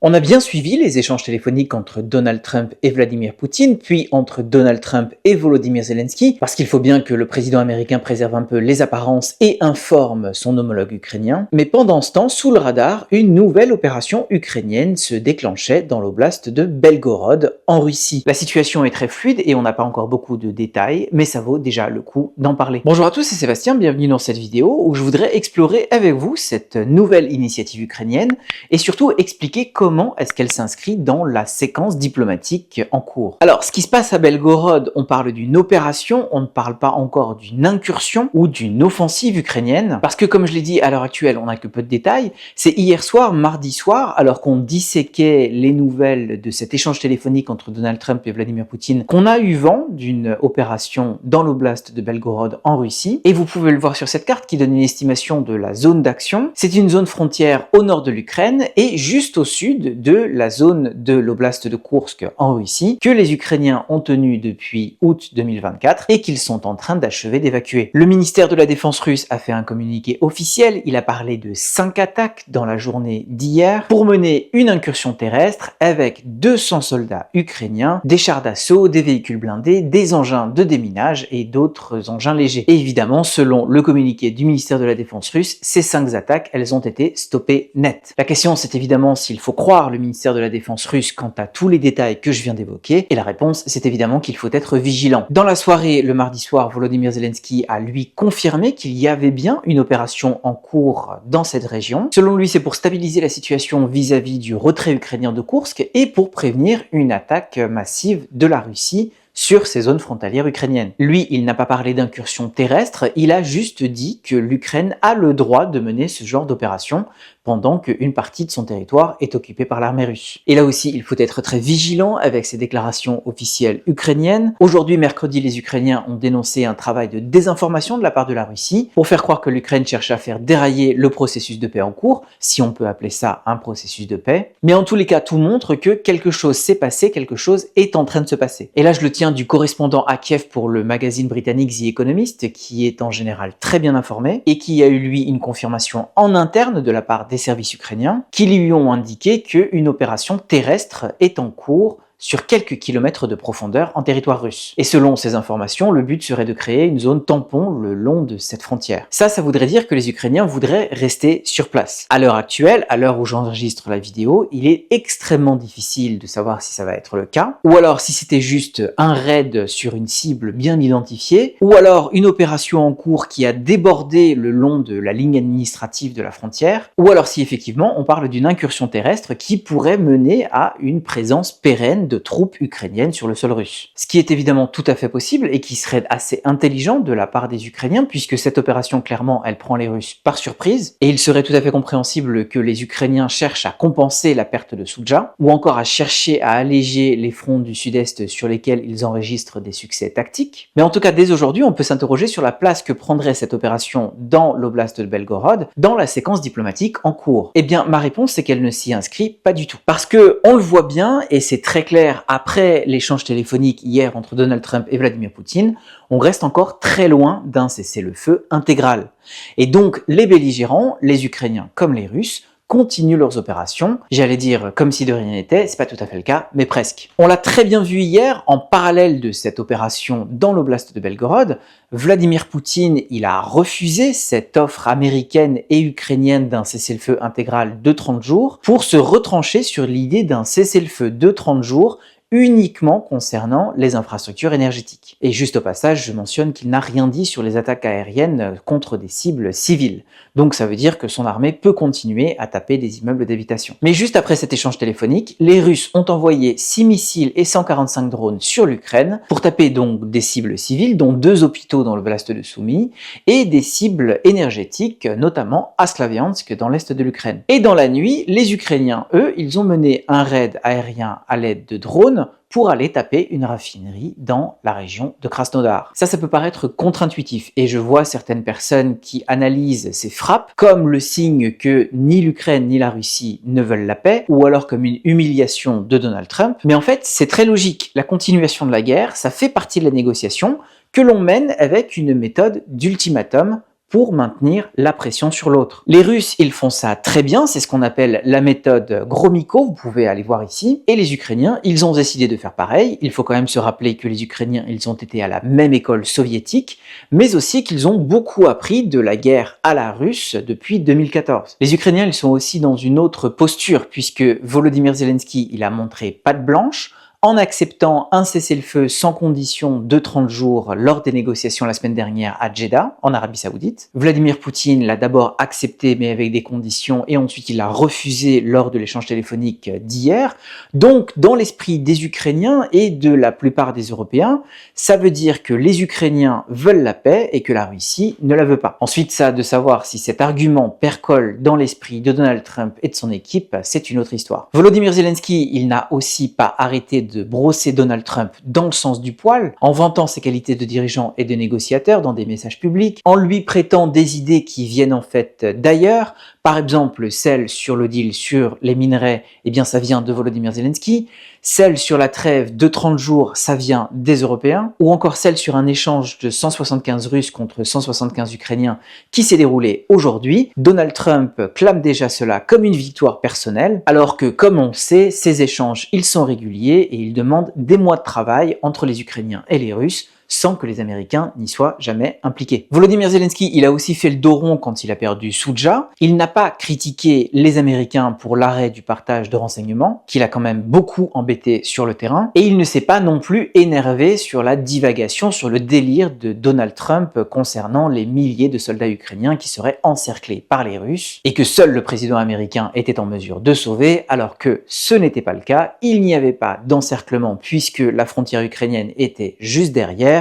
On a bien suivi les échanges téléphoniques entre Donald Trump et Vladimir Poutine, puis entre Donald Trump et Volodymyr Zelensky, parce qu'il faut bien que le président américain préserve un peu les apparences et informe son homologue ukrainien. Mais pendant ce temps, sous le radar, une nouvelle opération ukrainienne se déclenchait dans l'oblast de Belgorod, en Russie. La situation est très fluide et on n'a pas encore beaucoup de détails, mais ça vaut déjà le coup d'en parler. Bonjour à tous, c'est Sébastien, bienvenue dans cette vidéo où je voudrais explorer avec vous cette nouvelle initiative ukrainienne et surtout expliquer comment est-ce qu'elle s'inscrit dans la séquence diplomatique en cours. Alors, ce qui se passe à Belgorod, on parle d'une opération, on ne parle pas encore d'une incursion ou d'une offensive ukrainienne, parce que comme je l'ai dit, à l'heure actuelle, on n'a que peu de détails. C'est hier soir, mardi soir, alors qu'on disséquait les nouvelles de cet échange téléphonique entre Donald Trump et Vladimir Poutine, qu'on a eu vent d'une opération dans l'oblast de Belgorod en Russie. Et vous pouvez le voir sur cette carte qui donne une estimation de la zone d'action. C'est une zone frontière au nord de l'Ukraine et juste au sud de la zone de l'oblast de Koursk en Russie, que les Ukrainiens ont tenue depuis août 2024 et qu'ils sont en train d'achever d'évacuer. Le ministère de la Défense russe a fait un communiqué officiel, il a parlé de 5 attaques dans la journée d'hier pour mener une incursion terrestre avec 200 soldats ukrainiens, des chars d'assaut, des véhicules blindés, des engins de déminage et d'autres engins légers. Et évidemment, selon le communiqué du ministère de la Défense russe, ces 5 attaques, elles ont été stoppées net. La question, c'est évidemment s'il faut croire le ministère de la Défense russe quant à tous les détails que je viens d'évoquer, et la réponse, c'est évidemment qu'il faut être vigilant. Dans la soirée, le mardi soir, Volodymyr Zelensky a lui confirmé qu'il y avait bien une opération en cours dans cette région. Selon lui, c'est pour stabiliser la situation vis-à-vis du retrait ukrainien de Koursk et pour prévenir une attaque massive de la Russie sur ces zones frontalières ukrainiennes. Lui, il n'a pas parlé d'incursion terrestre, il a juste dit que l'Ukraine a le droit de mener ce genre d'opération pendant qu'une partie de son territoire est occupée par l'armée russe. Et là aussi, il faut être très vigilant avec ces déclarations officielles ukrainiennes. Aujourd'hui, mercredi, les Ukrainiens ont dénoncé un travail de désinformation de la part de la Russie pour faire croire que l'Ukraine cherche à faire dérailler le processus de paix en cours, si on peut appeler ça un processus de paix. Mais en tous les cas, tout montre que quelque chose s'est passé, quelque chose est en train de se passer. Et là, je le tiens du correspondant à Kiev pour le magazine britannique The Economist, qui est en général très bien informé et qui a eu lui une confirmation en interne de la part des services ukrainiens qui lui ont indiqué qu'une opération terrestre est en cours sur quelques kilomètres de profondeur en territoire russe. Et selon ces informations, le but serait de créer une zone tampon le long de cette frontière. Ça voudrait dire que les Ukrainiens voudraient rester sur place. À l'heure actuelle, à l'heure où j'enregistre la vidéo, il est extrêmement difficile de savoir si ça va être le cas, ou alors si c'était juste un raid sur une cible bien identifiée, ou alors une opération en cours qui a débordé le long de la ligne administrative de la frontière, ou alors si effectivement on parle d'une incursion terrestre qui pourrait mener à une présence pérenne de troupes ukrainiennes sur le sol russe. Ce qui est évidemment tout à fait possible et qui serait assez intelligent de la part des Ukrainiens puisque cette opération clairement elle prend les Russes par surprise et il serait tout à fait compréhensible que les Ukrainiens cherchent à compenser la perte de Soudja ou encore à chercher à alléger les fronts du sud-est sur lesquels ils enregistrent des succès tactiques. Mais en tout cas dès aujourd'hui on peut s'interroger sur la place que prendrait cette opération dans l'oblast de Belgorod dans la séquence diplomatique en cours. Eh bien ma réponse c'est qu'elle ne s'y inscrit pas du tout. Parce que on le voit bien et c'est très clair après l'échange téléphonique hier entre Donald Trump et Vladimir Poutine, on reste encore très loin d'un cessez-le-feu intégral. Et donc les belligérants, les Ukrainiens comme les Russes, continuent leurs opérations, j'allais dire comme si de rien n'était, c'est pas tout à fait le cas, mais presque. On l'a très bien vu hier, en parallèle de cette opération dans l'oblast de Belgorod, Vladimir Poutine, il a refusé cette offre américaine et ukrainienne d'un cessez-le-feu intégral de 30 jours pour se retrancher sur l'idée d'un cessez-le-feu de 30 jours uniquement concernant les infrastructures énergétiques. Et juste au passage, je mentionne qu'il n'a rien dit sur les attaques aériennes contre des cibles civiles. Donc ça veut dire que son armée peut continuer à taper des immeubles d'habitation. Mais juste après cet échange téléphonique, les Russes ont envoyé 6 missiles et 145 drones sur l'Ukraine pour taper donc des cibles civiles, dont 2 hôpitaux dans l'oblast de Soumy, et des cibles énergétiques, notamment à Slaviansk dans l'est de l'Ukraine. Et dans la nuit, les Ukrainiens, eux, ils ont mené un raid aérien à l'aide de drones pour aller taper une raffinerie dans la région de Krasnodar. Ça peut paraître contre-intuitif et je vois certaines personnes qui analysent ces frappes comme le signe que ni l'Ukraine ni la Russie ne veulent la paix ou alors comme une humiliation de Donald Trump. Mais en fait, c'est très logique. La continuation de la guerre, ça fait partie de la négociation que l'on mène avec une méthode d'ultimatum pour maintenir la pression sur l'autre. Les Russes, ils font ça très bien, c'est ce qu'on appelle la méthode Gromyko, vous pouvez aller voir ici. Et les Ukrainiens, ils ont décidé de faire pareil. Il faut quand même se rappeler que les Ukrainiens, ils ont été à la même école soviétique, mais aussi qu'ils ont beaucoup appris de la guerre à la russe depuis 2014. Les Ukrainiens, ils sont aussi dans une autre posture, puisque Volodymyr Zelensky, il a montré patte blanche, en acceptant un cessez-le-feu sans condition de 30 jours lors des négociations la semaine dernière à Jeddah, en Arabie Saoudite. Vladimir Poutine l'a d'abord accepté mais avec des conditions et ensuite il l'a refusé lors de l'échange téléphonique d'hier. Donc dans l'esprit des Ukrainiens et de la plupart des Européens, ça veut dire que les Ukrainiens veulent la paix et que la Russie ne la veut pas. Ensuite, ça de savoir si cet argument percole dans l'esprit de Donald Trump et de son équipe, c'est une autre histoire. Volodymyr Zelensky, il n'a aussi pas arrêté de brosser Donald Trump dans le sens du poil, en vantant ses qualités de dirigeant et de négociateur dans des messages publics, en lui prêtant des idées qui viennent en fait d'ailleurs. Par exemple, celle sur le deal sur les minerais, eh bien ça vient de Volodymyr Zelensky. Celle sur la trêve de 30 jours, ça vient des Européens. Ou encore celle sur un échange de 175 Russes contre 175 Ukrainiens qui s'est déroulé aujourd'hui. Donald Trump clame déjà cela comme une victoire personnelle, alors que, comme on le sait, ces échanges, ils sont réguliers et ils demandent des mois de travail entre les Ukrainiens et les Russes, sans que les Américains n'y soient jamais impliqués. Volodymyr Zelensky, il a aussi fait le dos rond quand il a perdu Soudzha. Il n'a pas critiqué les Américains pour l'arrêt du partage de renseignements, qu'il a quand même beaucoup embêté sur le terrain, et il ne s'est pas non plus énervé sur la divagation, sur le délire de Donald Trump concernant les milliers de soldats ukrainiens qui seraient encerclés par les Russes, et que seul le président américain était en mesure de sauver, alors que ce n'était pas le cas. Il n'y avait pas d'encerclement puisque la frontière ukrainienne était juste derrière,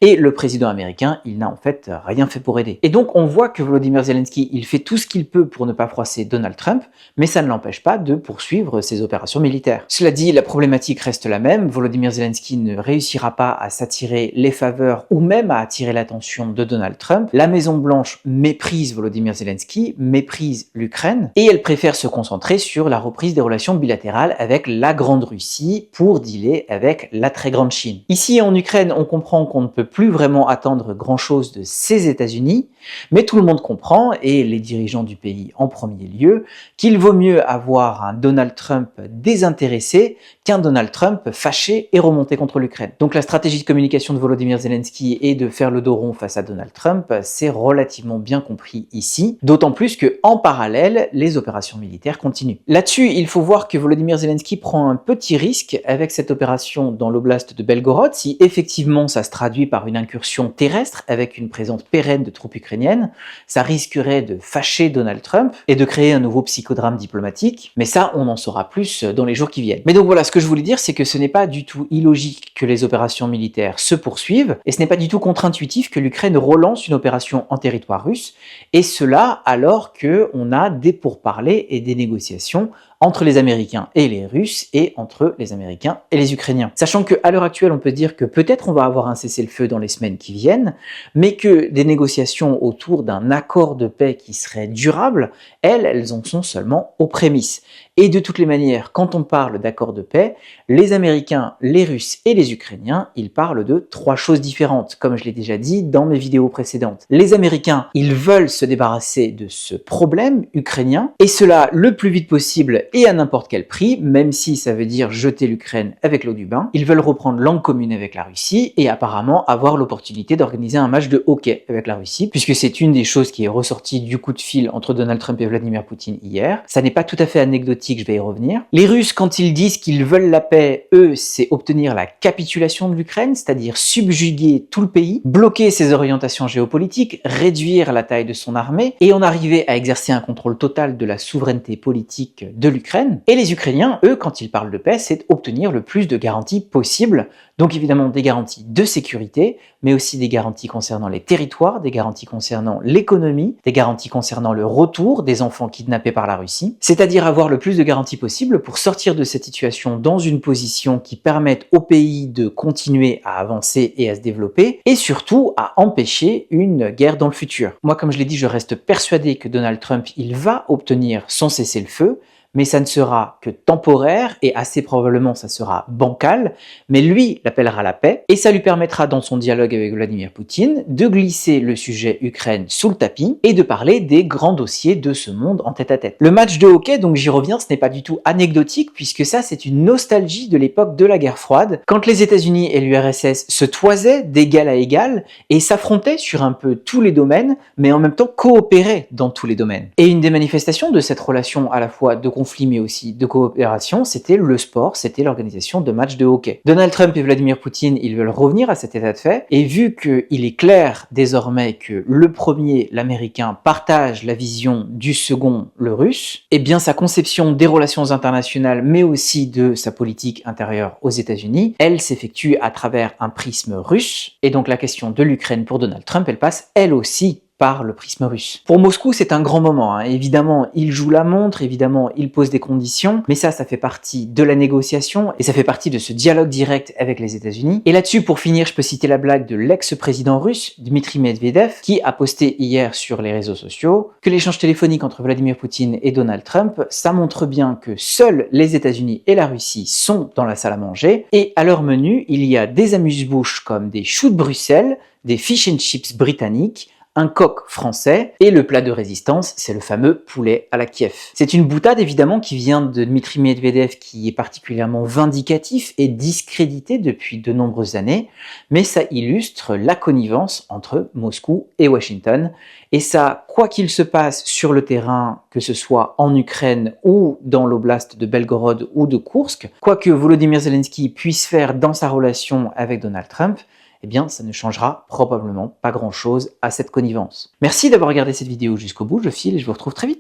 et le président américain, il n'a en fait rien fait pour aider. Et donc on voit que Volodymyr Zelensky, il fait tout ce qu'il peut pour ne pas froisser Donald Trump, mais ça ne l'empêche pas de poursuivre ses opérations militaires. Cela dit, la problématique reste la même. Volodymyr Zelensky ne réussira pas à s'attirer les faveurs ou même à attirer l'attention de Donald Trump. La Maison-Blanche méprise Volodymyr Zelensky, méprise l'Ukraine, et elle préfère se concentrer sur la reprise des relations bilatérales avec la Grande Russie pour dealer avec la très grande Chine. Ici en Ukraine, on comprend qu'on ne peut plus vraiment attendre grand-chose de ces États-Unis, mais tout le monde comprend, et les dirigeants du pays en premier lieu, qu'il vaut mieux avoir un Donald Trump désintéressé qu'un Donald Trump fâché et remonté contre l'Ukraine. Donc la stratégie de communication de Volodymyr Zelensky est de faire le dos rond face à Donald Trump, c'est relativement bien compris ici, d'autant plus que en parallèle, les opérations militaires continuent. Là-dessus, il faut voir que Volodymyr Zelensky prend un petit risque avec cette opération dans l'oblast de Belgorod. Si effectivement ça se traduit par une incursion terrestre avec une présence pérenne de troupes ukrainiennes, ça risquerait de fâcher Donald Trump et de créer un nouveau psychodrame diplomatique, mais ça on en saura plus dans les jours qui viennent. Mais donc voilà, ce que je voulais dire, c'est que ce n'est pas du tout illogique que les opérations militaires se poursuivent, et ce n'est pas du tout contre-intuitif que l'Ukraine relance une opération en territoire russe, et cela alors qu'on a des pourparlers et des négociations entre les Américains et les Russes et entre les Américains et les Ukrainiens. Sachant qu'à l'heure actuelle, on peut dire que peut-être on va avoir un cessez-le-feu dans les semaines qui viennent, mais que des négociations autour d'un accord de paix qui serait durable, elles en sont seulement aux prémices. Et de toutes les manières, quand on parle d'accord de paix, les Américains, les Russes et les Ukrainiens, ils parlent de trois choses différentes, comme je l'ai déjà dit dans mes vidéos précédentes. Les Américains, ils veulent se débarrasser de ce problème ukrainien, et cela le plus vite possible et à n'importe quel prix, même si ça veut dire jeter l'Ukraine avec l'eau du bain. Ils veulent reprendre langue commune avec la Russie et apparemment avoir l'opportunité d'organiser un match de hockey avec la Russie, puisque c'est une des choses qui est ressortie du coup de fil entre Donald Trump et Vladimir Poutine hier. Ça n'est pas tout à fait anecdotique, je vais y revenir. Les Russes, quand ils disent qu'ils veulent la paix, eux, c'est obtenir la capitulation de l'Ukraine, c'est-à-dire subjuguer tout le pays, bloquer ses orientations géopolitiques, réduire la taille de son armée et en arriver à exercer un contrôle total de la souveraineté politique de l'Ukraine. Et les Ukrainiens, eux, quand ils parlent de paix, c'est obtenir le plus de garanties possible. Donc évidemment des garanties de sécurité, mais aussi des garanties concernant les territoires, des garanties concernant l'économie, des garanties concernant le retour des enfants kidnappés par la Russie, c'est-à-dire avoir le plus de garanties possible pour sortir de cette situation dans une position qui permette au pays de continuer à avancer et à se développer, et surtout à empêcher une guerre dans le futur. Moi, comme je l'ai dit, je reste persuadé que Donald Trump, il va obtenir son cessez-le-feu, mais ça ne sera que temporaire et assez probablement ça sera bancal, mais lui l'appellera la paix et ça lui permettra dans son dialogue avec Vladimir Poutine de glisser le sujet Ukraine sous le tapis et de parler des grands dossiers de ce monde en tête-à-tête. Le match de hockey, donc j'y reviens, ce n'est pas du tout anecdotique puisque ça c'est une nostalgie de l'époque de la guerre froide, quand les États-Unis et l'URSS se toisaient d'égal à égal et s'affrontaient sur un peu tous les domaines, mais en même temps coopéraient dans tous les domaines. Et une des manifestations de cette relation à la fois de conflit mais aussi de coopération, c'était le sport, c'était l'organisation de matchs de hockey. Donald Trump et Vladimir Poutine, ils veulent revenir à cet état de fait, et vu qu'il est clair désormais que le premier, l'américain, partage la vision du second, le russe, et bien sa conception des relations internationales, mais aussi de sa politique intérieure aux États-Unis, elle s'effectue à travers un prisme russe, et donc la question de l'Ukraine pour Donald Trump, elle passe elle aussi par le prisme russe. Pour Moscou, c'est un grand moment, hein. Évidemment, il joue la montre, évidemment, il pose des conditions, mais ça fait partie de la négociation, et ça fait partie de ce dialogue direct avec les États-Unis. Et là-dessus, pour finir, je peux citer la blague de l'ex-président russe, Dmitri Medvedev, qui a posté hier sur les réseaux sociaux que l'échange téléphonique entre Vladimir Poutine et Donald Trump, ça montre bien que seuls les États-Unis et la Russie sont dans la salle à manger, et à leur menu, il y a des amuse-bouches comme des choux de Bruxelles, des fish and chips britanniques, un coq français, et le plat de résistance, c'est le fameux poulet à la Kiev. C'est une boutade évidemment qui vient de Dmitri Medvedev, qui est particulièrement vindicatif et discrédité depuis de nombreuses années, mais ça illustre la connivence entre Moscou et Washington, et ça, quoi qu'il se passe sur le terrain, que ce soit en Ukraine ou dans l'oblast de Belgorod ou de Koursk, quoi que Volodymyr Zelensky puisse faire dans sa relation avec Donald Trump, eh bien ça ne changera probablement pas grand-chose à cette connivence. Merci d'avoir regardé cette vidéo jusqu'au bout, je file et je vous retrouve très vite.